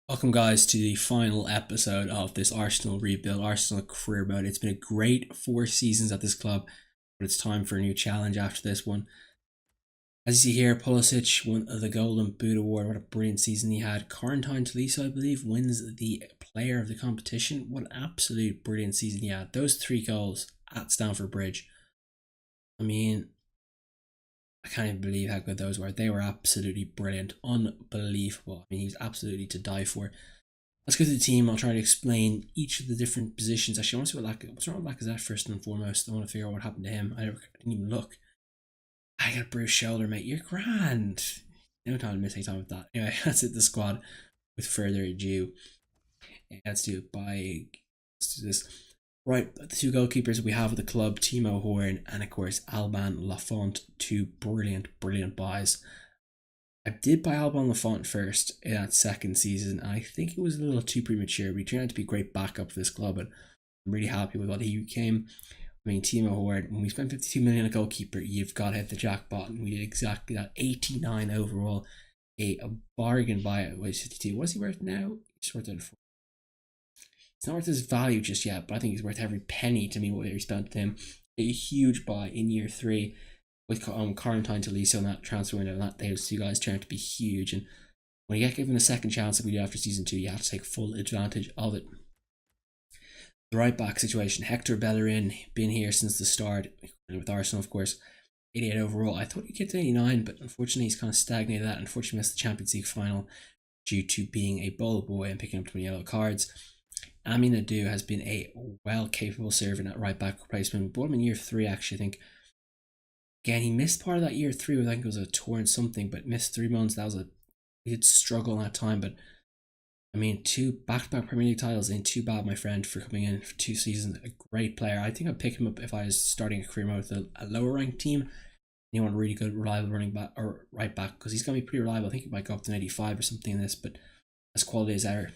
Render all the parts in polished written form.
Welcome, guys, to the final episode of this Arsenal rebuild, Arsenal career mode. It's been a great 4 seasons at this club, but it's time for a new challenge after this one. As you see here, Pulisic won the Golden Boot Award. What a brilliant season he had. Quarantine Tolisso, I believe, wins the player of the competition. What an absolute brilliant season he had. Those 3 goals at Stamford Bridge. I mean, I can't even believe how good those were. They were absolutely brilliant. Unbelievable. I mean, he was absolutely to die for. Let's go to the team. I'll try to explain each of the different positions. Actually, I want to see what's wrong with Lacazette first and foremost. I want to figure out what happened to him. I didn't even look. I got a bruised shoulder, mate. You're grand. No time to miss any time with that. Anyway, that's it. The squad. With further ado, let's do this. Right, the 2 goalkeepers we have at the club: Timo Horn and of course Alban Lafont. 2 brilliant buys. I did buy Alban Lafont first in that second season, and I think it was a little too premature, but he turned out to be a great backup for this club, and I'm really happy with what he became. I mean, Timo Horn, when we spent 52 million on a goalkeeper, you've got to hit the jackpot, and we did exactly that. 89 overall, a bargain buy at 52. What is he worth now? He's worth it. It's not worth his value just yet, but I think he's worth every penny to me what he spent with him. A huge buy in year 3 with Quarantine Tolisso on that transfer window, and that those 2 guys turned out to be huge. And when you get given a second chance like we do after season 2, you have to take full advantage of it. The right back situation: Hector Bellerin, been here since the start with Arsenal, of course. 88 overall. I thought he'd get to 89, but unfortunately he's kind of stagnated that. Unfortunately missed the Champions League final due to being a ball boy and picking up 20 yellow cards. Amin Adu has been a capable servant at right back replacement. We bought him in year 3, actually, I think. Again, he missed part of that year 3. I think it was a torn something, but missed 3 months. We did struggle in that time, but I mean, 2 back-to-back Premier League titles ain't too bad, my friend, for coming in for 2 seasons. A great player. I think I'd pick him up if I was starting a career mode with a lower ranked team. You want a really good, reliable running back or right back, because he's gonna be pretty reliable. I think he might go up to 85 or something in this, but as quality as ever.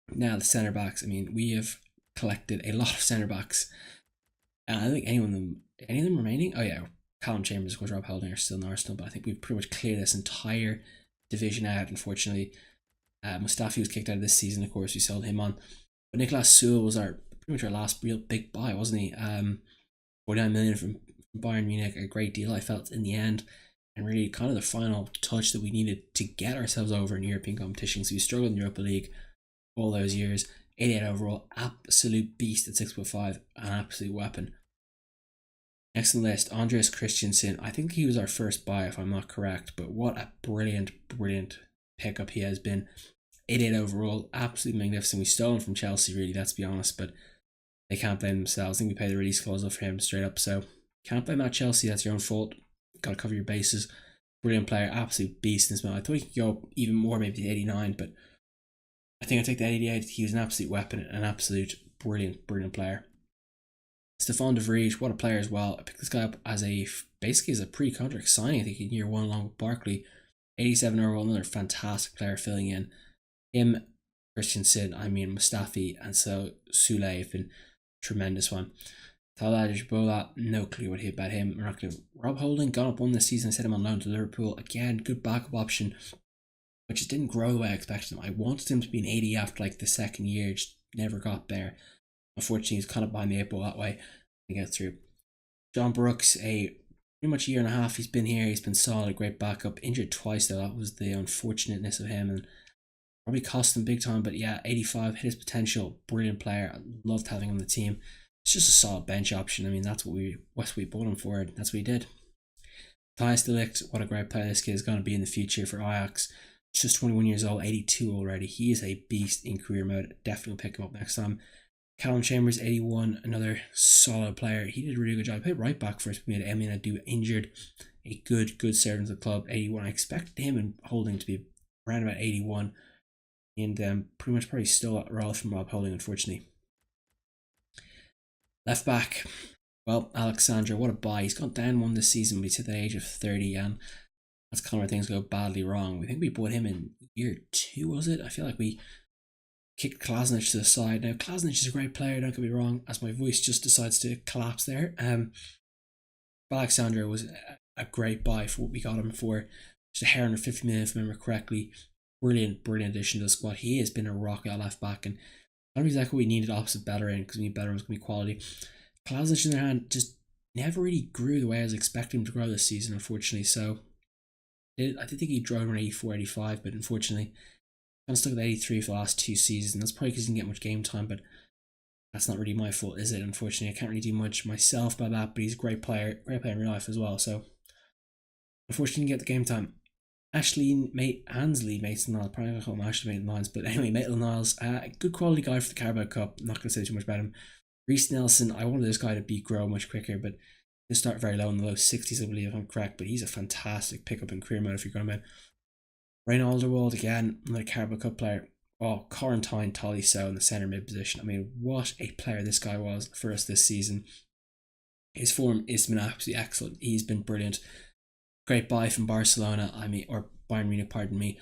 Now the centre backs. I mean, we have collected a lot of centre backs. And I think any of them remaining. Oh yeah, Callum Chambers, of course, Rob Holding are still in Arsenal, but I think we've pretty much cleared this entire division out. Unfortunately, Mustafi was kicked out of this season. Of course, we sold him on, but Nicolas Sewell was pretty much our last real big buy, wasn't he? 49 million from Bayern Munich, a great deal I felt in the end, and really kind of the final touch that we needed to get ourselves over in European competitions. So we struggled in Europa League all those years. 88 overall, absolute beast at 6'5", an absolute weapon. Next on the list, Andreas Christensen. I think he was our first buy, if I'm not correct, but what a brilliant pickup he has been. 88 overall, absolutely magnificent. We stole him from Chelsea, really, let's be honest, but they can't blame themselves. I think we paid the release clause for him straight up, so can't blame that, Chelsea. That's your own fault. Got to cover your bases. Brilliant player, absolute beast in this man. I thought he could go up even more, maybe to 89, but I think I take that 88. He was an absolute weapon, an absolute brilliant player. Stefan de Vrij, what a player as well. I picked this guy up as basically as a pre-contract signing, I think, in year 1 along with Barkley. 87 overall, another fantastic player filling in. Him, Christensen, Mustafi, and so Sule have been a tremendous one. Talaj Bola, no clue what about him. We're not going to. Rob Holding gone up 1 this season. I set him on loan to Liverpool. Again, good backup option, but just didn't grow the way I expected him. I wanted him to be an 80 after like the second year, just never got there. Unfortunately, he's kind of behind the 8 ball that way to get through. John Brooks, pretty much a year and a half he's been here. He's been solid, great backup. Injured twice though. That was the unfortunateness of him, and probably cost him big time. But yeah, 85, hit his potential. Brilliant player. I loved having him on the team. It's just a solid bench option. I mean, that's what we bought him for. That's what he did. Thijs de Ligt, what a great player this kid is going to be in the future for Ajax. Just 21 years old, 82 already. He is a beast in career mode. Definitely pick him up next time. Callum Chambers, 81, another solid player. He did a really good job. He played right back first. We had Emin Adu injured. A good servant of the club, 81. I expected him and Holding to be around about 81. And pretty much probably still a role from Rob Holding, unfortunately. Left back, well, Alexandra, what a buy. He's gone down 1 this season, but he's at the age of 30, and that's kind of where things go badly wrong. We think we bought him in year 2, was it? I feel like we kicked Klasnic to the side. Now, Klasnic is a great player, don't get me wrong, as my voice just decides to collapse there. But Alexandra was a great buy for what we got him for. Just a hair under 50 million, if I remember correctly. brilliant addition to the squad. He has been a rock at left back, and not exactly what we needed opposite Bellerin, because we need Bellerin's going to be quality. Kalasic, in their hand, just never really grew the way I was expecting him to grow this season, unfortunately. So I did think he'd grow around 84, 85, but unfortunately, kind of stuck at 83 for the last 2 seasons. That's probably because he didn't get much game time, but that's not really my fault, is it? Unfortunately, I can't really do much myself about that, but he's a great player in real life as well. So, unfortunately, didn't get the game time. Ansley Mason-Niles, probably not call him Ashley Mason-Niles, but anyway, Maitland-Niles, good quality guy for the Carabao Cup. I'm not going to say too much about him. Reece Nelson, I wanted this guy to grow much quicker, but he'll start very low in the low 60s, I believe, if I'm correct, but he's a fantastic pickup in career mode if you're going about. Ryan Alderweireld, again, another Carabao Cup player. Oh, Quarantine Tolisso in the centre mid position. I mean, what a player this guy was for us this season. His form has been absolutely excellent. He's been brilliant. Great buy from Barcelona, or Bayern Munich, pardon me.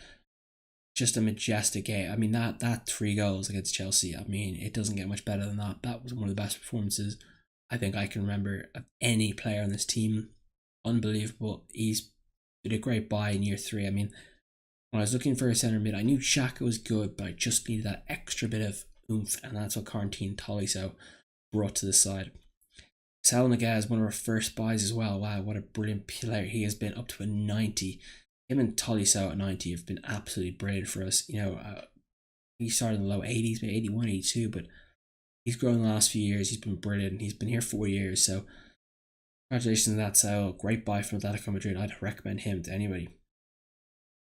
Just a majestic game. I mean, that 3 goals against Chelsea, I mean, it doesn't get much better than that. That was one of the best performances I think I can remember of any player on this team. Unbelievable. He's been a great buy in year 3. I mean, when I was looking for a centre mid, I knew Xhaka was good, but I just needed that extra bit of oomph, and that's what Quarantine Tolisso brought to the side. Sal Niguez, one of our first buys as well. Wow, what a brilliant player he has been, up to a 90. Him and Tolisso at 90 have been absolutely brilliant for us. You know, he started in the low 80s, maybe 81, 82, but he's grown in the last few years. He's been brilliant. He's been here 4 years, so congratulations on that, Sal. Great buy from Atletico Madrid. I'd recommend him to anybody.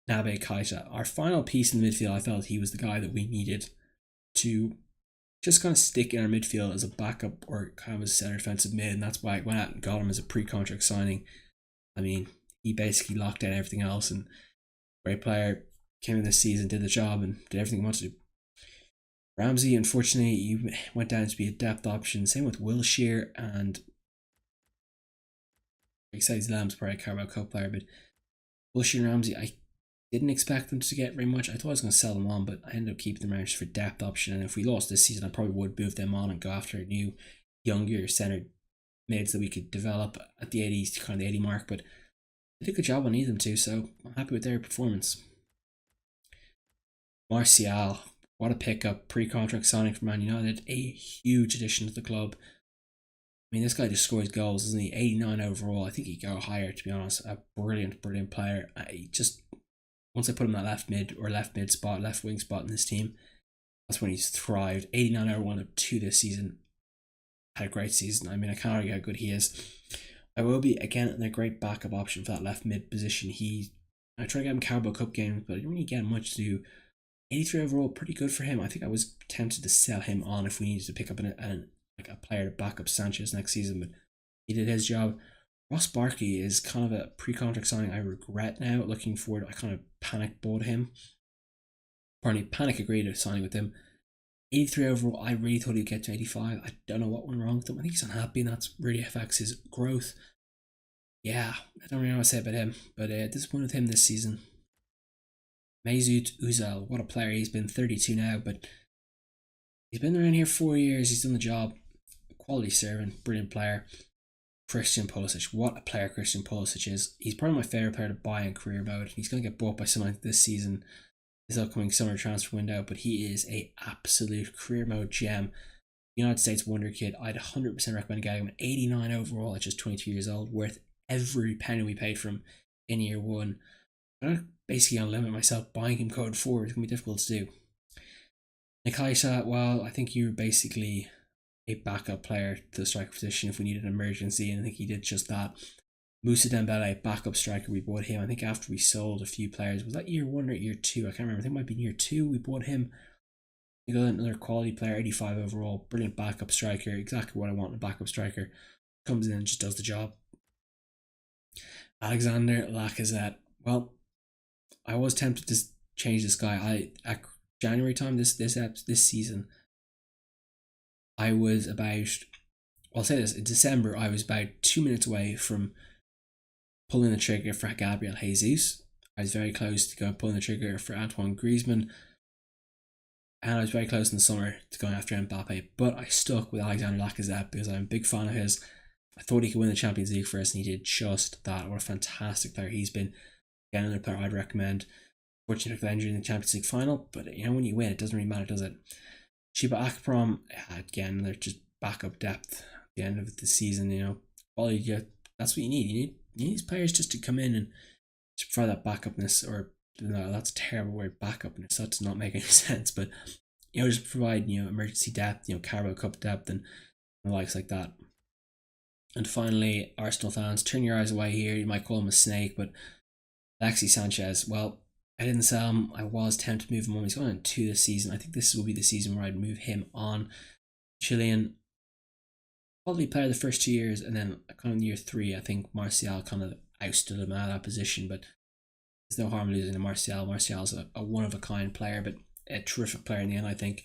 Naby Keita, our final piece in the midfield. I felt he was the guy that we needed to just kind of stick in our midfield as a backup or kind of as a centre defensive mid, and that's why I went out and got him as a pre-contract signing. I mean, he basically locked down everything else, and great player, came in this season, did the job, and did everything he wanted to do. Ramsey, unfortunately, he went down to be a depth option. Same with Wilshere, and besides Lamb's probably a Carabao Cup player, but Wilshere and Ramsey, I didn't expect them to get very much. I thought I was going to sell them on, but I ended up keeping them around just for depth option. And if we lost this season, I probably would move them on and go after a new, younger centre mids that we could develop at the 80s, kind of the 80 mark. But they did a good job on either them too, so I'm happy with their performance. Martial, what a pickup, pre-contract signing for Man United, a huge addition to the club. I mean, this guy just scores goals, isn't he? 89 overall. I think he'd go higher, to be honest. A brilliant player. Once I put him in that left wing spot in this team, that's when he's thrived. 89 over 1 of 2 this season. Had a great season. I mean, I can't argue how good he is. I will be, again, a great backup option for that left mid position. I tried to get him Carabao Cup games, but I didn't really get much to do. 83 overall, pretty good for him. I think I was tempted to sell him on if we needed to pick up a player to back up Sanchez next season, but he did his job. Ross Barkley is kind of a pre-contract signing I regret now. Looking forward, I kind of panic bought him. Panic agreed to signing with him. 83 overall, I really thought he'd get to 85. I don't know what went wrong with him. I think he's unhappy, and that's really affects his growth. Yeah, I don't really know what to say about him, but disappointed with him this season. Mesut Ozil, what a player. He's been 32 now, but he's been around here 4 years. He's done the job. Quality servant, brilliant player. Christian Pulisic, what a player Christian Pulisic is. He's probably my favourite player to buy in career mode. He's going to get bought by someone this season, this upcoming summer transfer window, but he is a absolute career mode gem. United States wonder kid. I'd 100% recommend getting him. 89 overall at just 22 years old, worth every penny we paid for him in year 1. I'm basically going to limit myself buying him going forward. It's going to be difficult to do. Nikaisa, well, I think you're basically a backup player to the striker position if we need an emergency, and I think he did just that. Moussa Dembele, backup striker, we bought him. I think after we sold a few players, was that year 1 or year 2? I can't remember. I think it might be year 2 we bought him. We got another quality player, 85 overall, brilliant backup striker, exactly what I want in a backup striker. Comes in and just does the job. Alexander Lacazette, well, I was tempted to change this guy. At January time this season, I was about, I'll say this, in December, I was about 2 minutes away from pulling the trigger for Gabriel Jesus. I was very close to pulling the trigger for Antoine Griezmann. And I was very close in the summer to going after Mbappe. But I stuck with Alexander Lacazette because I'm a big fan of his. I thought he could win the Champions League for us, and he did just that. What a fantastic player he's been. Again, another player I'd recommend. Fortunate for the injury in the Champions League final, but you know, when you win, it doesn't really matter, does it? Chiba Akprom, again, they're just backup depth at the end of the season. You know, quality. Yeah, that's what you need. You need these players just to come in and just provide that backupness, or no, that's a terrible word, backupness. That does not make any sense. But you know, just provide emergency depth, Carabao Cup depth, and the likes like that. And finally, Arsenal fans, turn your eyes away here. You might call him a snake, but Alexis Sanchez. Well, I didn't sell him. I was tempted to move him on. He's going on 2 this season. I think this will be the season where I'd move him on. Chilean, quality player the first 2 years, and then kind of year 3, I think Martial kind of ousted him out of that position. But there's no harm losing to Martial. Martial's a one of a kind player, but a terrific player in the end, I think.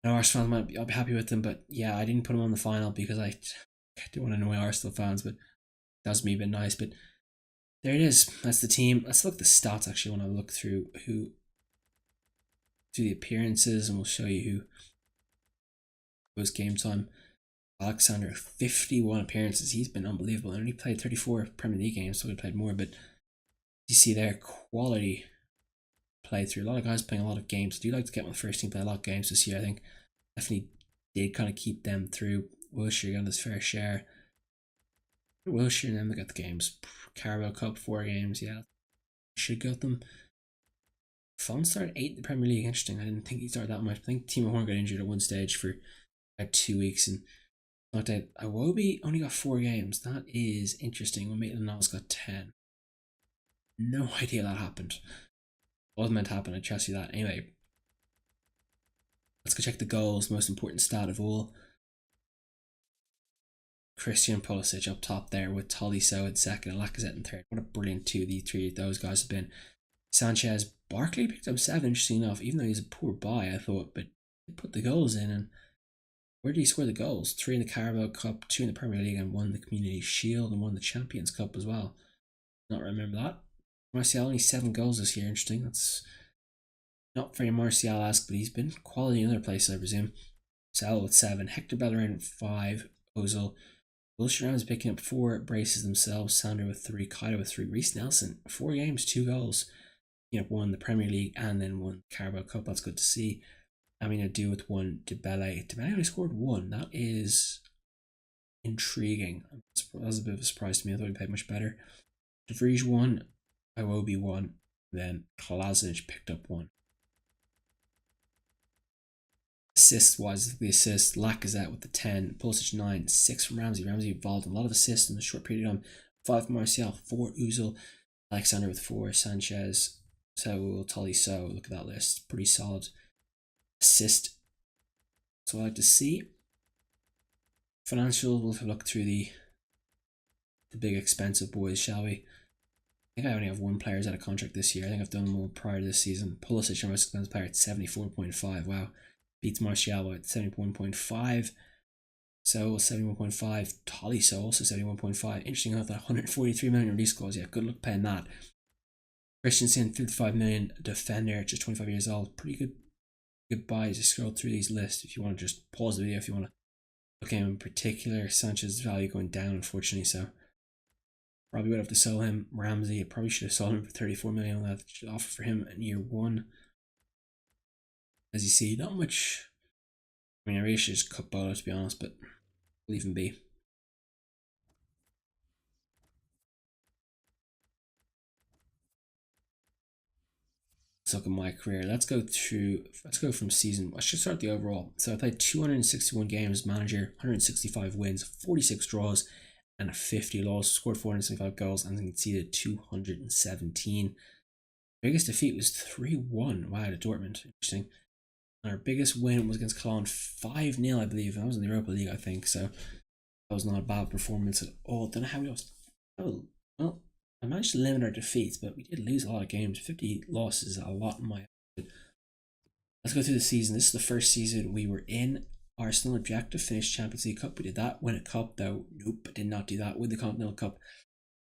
I know Arsenal fans might be happy with him, but yeah, I didn't put him on the final because I don't want to annoy Arsenal fans, but that was me a bit nice. But there it is. That's the team. Let's look at the stats actually when I look through the appearances, and we'll show you who was game time. Alexander, 51 appearances. He's been unbelievable. And only played 34 Premier League games, so he played more. But you see there, quality play through. A lot of guys playing a lot of games. I do like to get my first team play a lot of games this year. I think definitely did kind of keep them through. Wilshere got his fair share. Wilshere and then they got the games. Carabao Cup, 4 games. Yeah, should got them. Fon started 8 in the Premier League. Interesting. I didn't think he started that much. I think Timo Horn got injured at one stage for about 2 weeks, and not that Iwobi only got 4 games. That is interesting. When Maitland-Niles got 10. No idea that happened. Wasn't meant to happen. I trust you that. Anyway, let's go check the goals. Most important stat of all. Christian Pulisic up top there with Tolisso in second and Lacazette in third. What a brilliant 2 the 3 of those guys have been. Sanchez, Barkley picked up 7, interesting enough, even though he's a poor buy, I thought, but he put the goals in. And where did he score the goals? 3 in the Carabao Cup, 2 in the Premier League, and 1 in the Community Shield, and 1 in the Champions Cup as well. Not remember that. Martial only 7 goals this year. Interesting. That's not very Martial-esque, but he's been quality in other places, I presume. Salah with 7, Hector Bellerin 5, Ozil. Wilshere is picking up 4, braces themselves. Sander with 3, Kaido with 3, Reece Nelson 4 games, 2 goals. You know, 1 in the Premier League and then 1 Carabao Cup. That's good to see. I mean, I do with 1 Dembele. Dembele only scored 1. That is intriguing. That was a bit of a surprise to me. I thought he played much better. De Vrij 1, Iwobi 1, then Kolasinac picked up 1. Assist wise, the assist, Lacazette with the 10, Pulisic 9, 6 from Ramsey. Ramsey involved in a lot of assists in a short period of time. 5 from Martial, 4 Ozil, Alexander with 4, Sanchez, Saul, Tolisso. Look at that list, pretty solid. Assist. So I like to see. Financial, we'll have a look through the big expensive boys, shall we? I think I only have 1 player out of contract this year. I think I've done them all prior to this season. Pulisic, our most expensive player, at 74.5. Wow. Beats Martial at 71.5. So 71.5. Tolisso also 71.5. Interesting enough, that 143 million release clause. Yeah, good luck paying that. Christensen, 55 million. Defender, just 25 years old. Pretty good buys. Just scroll through these lists if you want to just pause the video if you want to look at him in particular. Sanchez's value going down, unfortunately, so probably would have to sell him. Ramsey, I probably should have sold him for 34 million. That should offer for him in year 1. As you see, not much. I mean, I really should just cut Bolo, to be honest, but we'll leave him be. Let's look at my career. Let's go from season. I should start the overall. So I played 261 games as manager, 165 wins, 46 draws, and 50 losses. Scored 475 goals and conceded 217. Biggest defeat was 3-1. Wow, to Dortmund. Interesting. And our biggest win was against Cologne, 5-0, I believe. That was in the Europa League, I think. So that was not a bad performance at all. Don't know how we lost. Oh, well, I managed to limit our defeats, but we did lose a lot of games. 50 losses is a lot in my opinion. Let's go through the season. This is the first season we were in. Arsenal objective, finish Champions League Cup. We did that. Win a cup, though. Nope, I did not do that. Win the Continental Cup.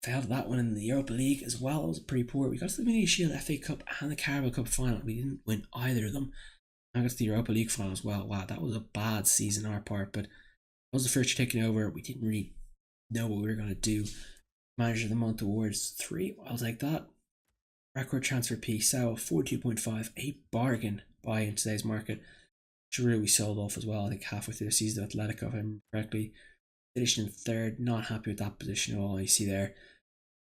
Failed that one in the Europa League as well. It was pretty poor. We got to the Mini Shield, FA Cup, and the Carabao Cup final. We didn't win either of them. I got to the Europa League final as well. Wow, that was a bad season on our part, but that was the first year taking over. We didn't really know what we were going to do. Manager of the Month awards 3. I'll take that. Record transfer piece, Sao 42.5, a bargain buy in today's market. Giroud we sold off as well, I think halfway through the season at Atletico, if I remember correctly. Finished in third, not happy with that position at all. You see there,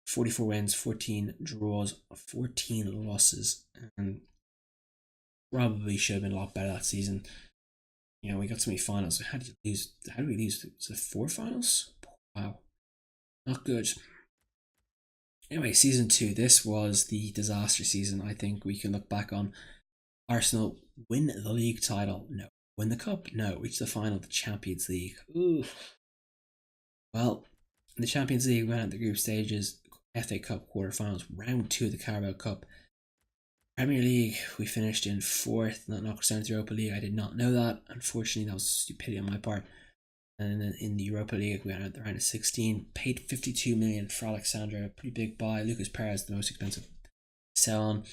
44 wins, 14 draws, 14 losses, and probably should have been a lot better that season. You know, we got so many finals. How did we lose? Was it 4 finals? Wow, not good. Anyway, season 2. This was the disaster season. I think we can look back on. Arsenal win the league title. No. Win the cup. No. Reach the final of the Champions League. Ooh. Well, in the Champions League, we went out the group stages. FA Cup quarterfinals. Round 2 of the Carabao Cup. Premier League, we finished in 4th. Not knocked us down to the Europa League. I did not know that. Unfortunately, that was stupidity on my part. And then in the Europa League, we went out the round of 16. Paid 52 million for Alexandra. Pretty big buy. Lucas Perez, the most expensive sell on.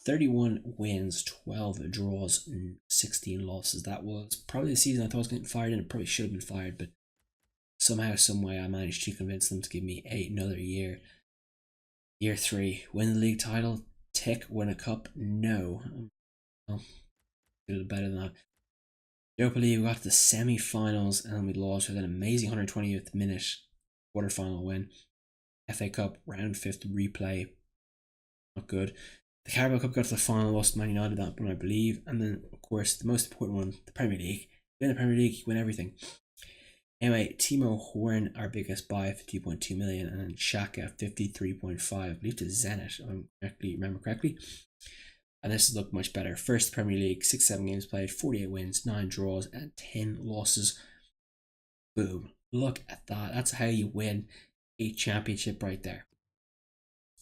31 wins, 12 draws, and 16 losses. That was probably the season I thought I was getting fired, and it probably should have been fired, but somehow, someway, I managed to convince them to give me another year. Year 3, win the league title. Tick, win a cup. No. Well, a little better than that. Europa League, we got to the semi-finals and we lost with an amazing 120th minute quarter-final win. FA Cup, round 5th replay. Not good. The Carabao Cup got to the final, lost Man United that one, I believe. And then, of course, the most important one, the Premier League. Win the Premier League, you win everything. Anyway, Timo Horn, our biggest buy, 52.2 million, and then Xhaka, 53.5. I believe to Zenit, if I remember correctly. And this has looked much better. First Premier League, 6-7 games played, 48 wins, 9 draws, and 10 losses. Boom. Look at that. That's how you win a championship right there.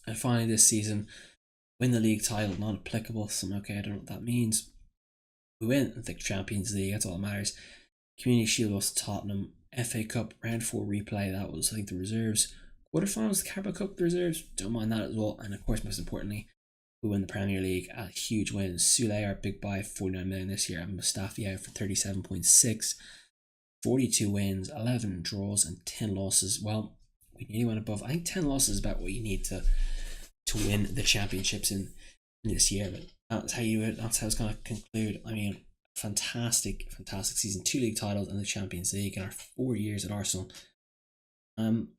And finally this season, win the league title, not applicable. So okay, I don't know what that means. We win the Champions League, that's all that matters. Community Shield lost to Tottenham. FA Cup, round 4 replay, that was I think the reserves. Quarterfinals, the Carabao Cup, the reserves, don't mind that as well. And of course, most importantly, we win the Premier League, a huge win. Sule, our big buy, 49 million this year, and Mustafi out for 37.6. 42 wins, 11 draws, and 10 losses. Well, we nearly went above. I think 10 losses is about what you need to win the championships in this year. But that's how you do it. That's how it's going to conclude. I mean, fantastic season. 2 league titles and the Champions League in our 4 years at Arsenal. I'm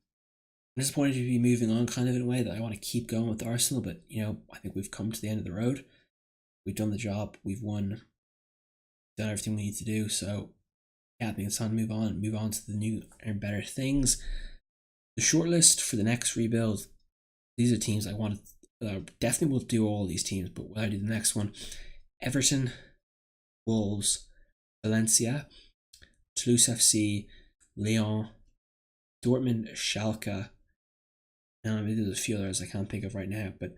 disappointed to be moving on kind of in a way that I want to keep going with Arsenal, but you know, I think we've come to the end of the road. We've done the job, we've won, done everything we need to do, so yeah, I think it's time to move on to the new and better things. The shortlist for the next rebuild, these are teams I want to, definitely will do all these teams, but will I do the next one? Everton, Wolves, Valencia, Toulouse FC, Lyon, Dortmund, Schalke. Maybe there's a few others I can't think of right now, but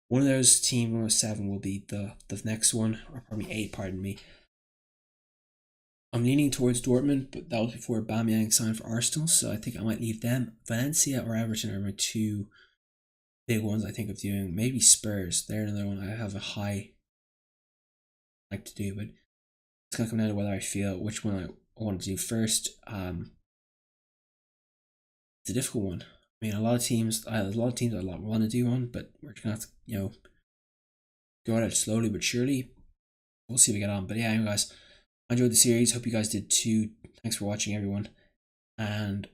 one of those teams, one of 7 will be the next one, or probably 8, pardon me. I'm leaning towards Dortmund, but that was before Aubameyang signed for Arsenal, so I think I might leave them. Valencia or Everton are my 2 big ones I think of doing. Maybe Spurs, they're another one I have a high like to do, but it's going to come down to whether I feel which one I want to do first. It's a difficult one. I mean, there's a lot of teams I want to do one, but we're just gonna have to, go at it slowly but surely. We'll see if we get on. But yeah, anyway, guys, I enjoyed the series. Hope you guys did too. Thanks for watching, everyone, and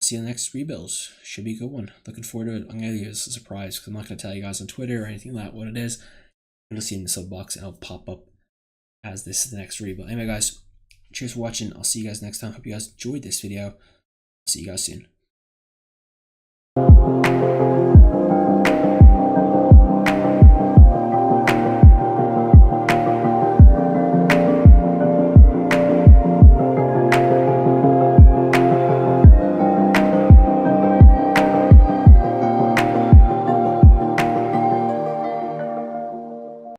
see you in the next rebuild. Should be a good one. Looking forward to it. I'm gonna give you a surprise because I'm not gonna tell you guys on Twitter or anything like that what it is. You'll see it in the sub box and it'll pop up as this is the next rebuild. Anyway, guys, cheers for watching. I'll see you guys next time. Hope you guys enjoyed this video. See you guys soon.